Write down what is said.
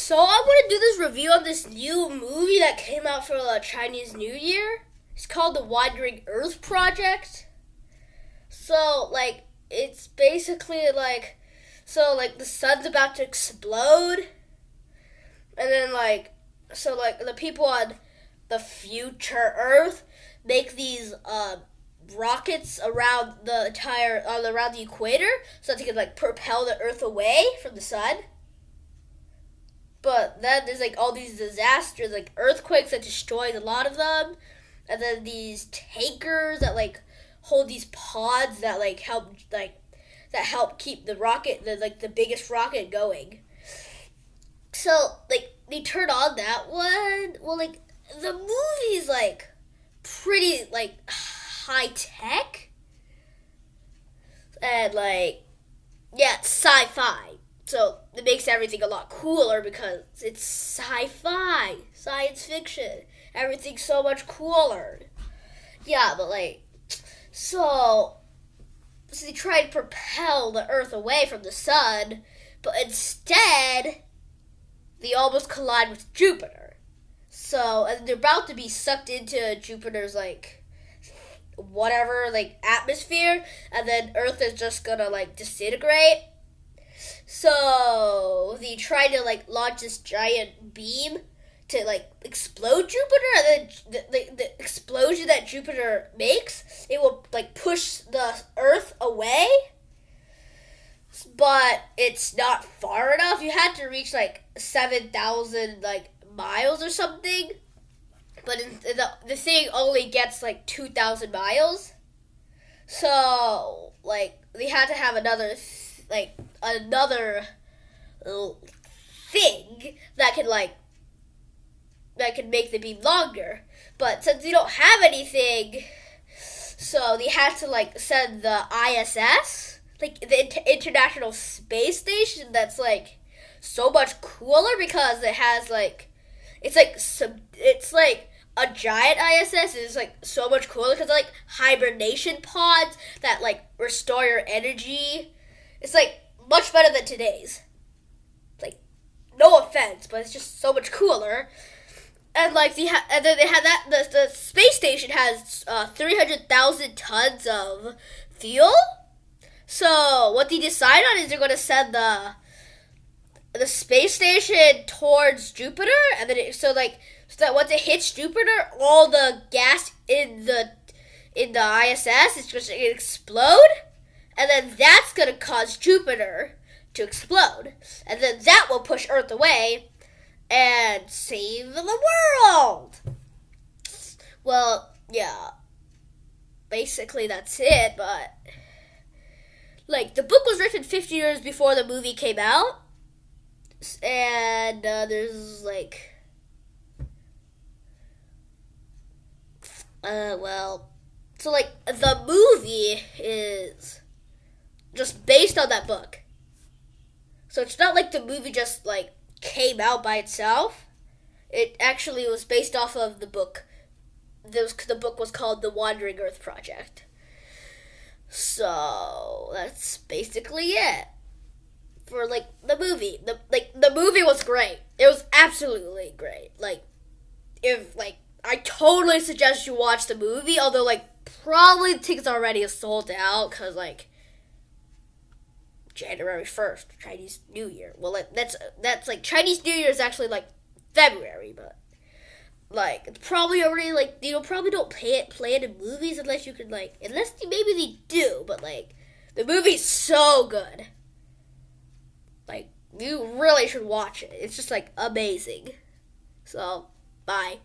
So I want to do this review on this new movie that came out for the Chinese New Year. It's called The Wandering Earth Project. So, it's basically the sun's about to explode. And then, the people on the future Earth make these, rockets around around the equator so that they can, propel the Earth away from the sun. But then there's all these disasters, earthquakes that destroyed a lot of them, and then these tankers that hold these pods that help keep the rocket, the biggest rocket going. So they turn on that one. Well, the movie's pretty high tech, and it's sci-fi. So it makes everything a lot cooler because it's sci-fi, science fiction. Everything's so much cooler. Yeah, but so they try to propel the Earth away from the sun, but instead they almost collide with Jupiter. So, and they're about to be sucked into Jupiter's atmosphere, and then Earth is just gonna disintegrate. So they try to launch this giant beam to explode Jupiter, and then the explosion that Jupiter makes, it will push the Earth away. But it's not far enough. You had to reach 7,000 miles or something. But the thing only gets 2,000 miles. So they had to have another thing that can make the beam longer. But since they don't have anything, so they had to send the ISS, the International Space Station, that's so much cooler because it has it's a giant ISS is so much cooler because hibernation pods that restore your energy. It's much better than today's. No offense, but it's just so much cooler. And and then they had that the space station has 300,000 tons of fuel. So what they decide on is they're going to send the space station towards Jupiter, and then so that once it hits Jupiter, all the gas in the ISS is just going to explode. And then that's going to cause Jupiter to explode. And then that will push Earth away and save the world. Well, yeah. Basically, that's it. But, the book was written 50 years before the movie came out. And there's, so, the movie is just based on that book. So it's not the movie just came out by itself. It actually was based off of the book. The book was called The Wandering Earth Project. So that's basically it for the movie. The movie was great. It was absolutely great. I totally suggest you watch the movie, although probably tickets already sold out because January 1st, Chinese New Year. Well, that's Chinese New Year is actually February, but probably already probably don't play it in movies unless you could unless maybe they do, but the movie's so good. You really should watch it. It's just amazing. So, bye.